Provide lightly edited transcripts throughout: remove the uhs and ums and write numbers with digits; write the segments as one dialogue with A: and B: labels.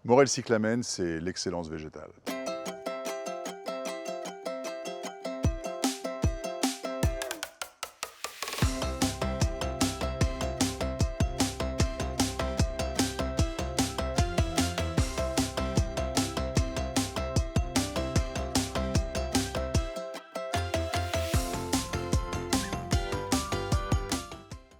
A: Morel cyclamen, c'est l'excellence végétale.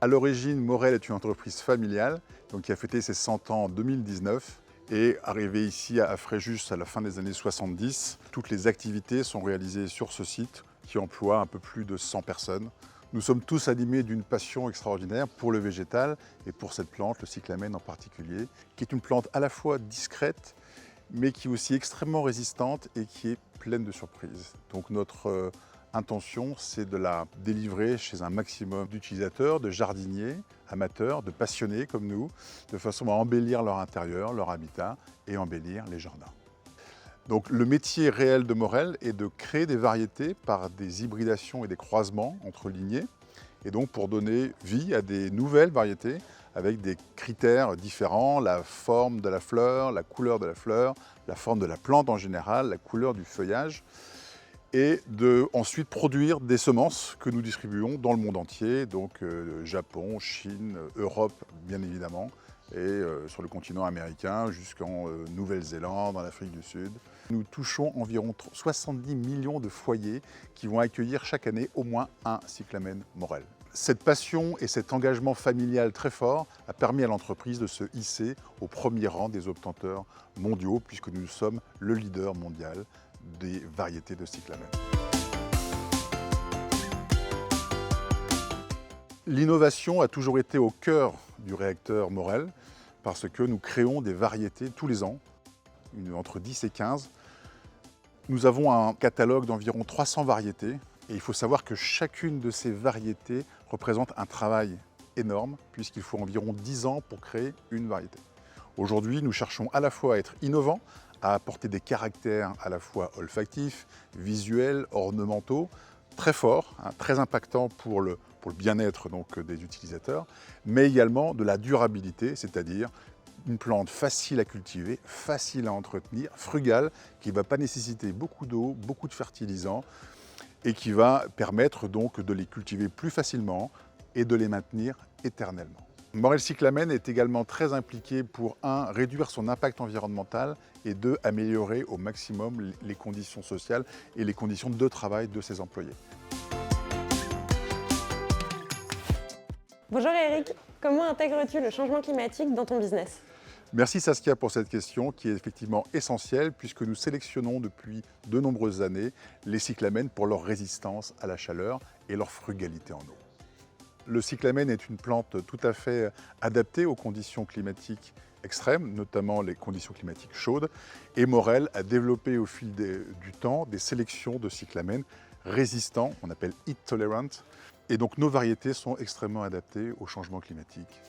A: À l'origine, Morel est une entreprise familiale donc qui a fêté ses 100 ans en 2019 et arrivé ici à Fréjus à la fin des années 70. Toutes les activités sont réalisées sur ce site qui emploie un peu plus de 100 personnes. Nous sommes tous animés d'une passion extraordinaire pour le végétal et pour cette plante, le cyclamen en particulier, qui est une plante à la fois discrète mais qui est aussi extrêmement résistante et qui est pleine de surprises. Donc notre intention, c'est de la délivrer chez un maximum d'utilisateurs, de jardiniers, amateurs, de passionnés comme nous, de façon à embellir leur intérieur, leur habitat et embellir les jardins. Donc le métier réel de Morel est de créer des variétés par des hybridations et des croisements entre lignées, et donc pour donner vie à des nouvelles variétés avec des critères différents, la forme de la fleur, la couleur de la fleur, la forme de la plante en général, la couleur du feuillage, et ensuite produire des semences que nous distribuons dans le monde entier, donc Japon, Chine, Europe bien évidemment, et sur le continent américain jusqu'en Nouvelle-Zélande, en Afrique du Sud. Nous touchons environ 70 millions de foyers qui vont accueillir chaque année au moins un cyclamen Morel. Cette passion et cet engagement familial très fort a permis à l'entreprise de se hisser au premier rang des obtenteurs mondiaux puisque nous sommes le leader mondial des variétés de cyclamen. L'innovation a toujours été au cœur du réacteur Morel parce que nous créons des variétés tous les ans, entre 10 et 15. Nous avons un catalogue d'environ 300 variétés et il faut savoir que chacune de ces variétés représente un travail énorme puisqu'il faut environ 10 ans pour créer une variété. Aujourd'hui, nous cherchons à la fois à être innovants, à apporter des caractères à la fois olfactifs, visuels, ornementaux, très forts, très impactants pour le bien-être des utilisateurs, mais également de la durabilité, c'est-à-dire une plante facile à cultiver, facile à entretenir, frugale, qui ne va pas nécessiter beaucoup d'eau, beaucoup de fertilisants, et qui va permettre donc de les cultiver plus facilement et de les maintenir éternellement. Morel cyclamen est également très impliqué pour réduire son impact environnemental et améliorer au maximum les conditions sociales et les conditions de travail de ses employés.
B: Bonjour Eric, comment intègres-tu le changement climatique dans ton business?
A: Merci Saskia pour cette question qui est effectivement essentielle puisque nous sélectionnons depuis de nombreuses années les cyclamens pour leur résistance à la chaleur et leur frugalité en eau. Le cyclamen est une plante tout à fait adaptée aux conditions climatiques extrêmes, notamment les conditions climatiques chaudes, et Morel a développé au fil du temps des sélections de cyclamen résistants, on appelle heat tolerant, et donc nos variétés sont extrêmement adaptées au changement climatique.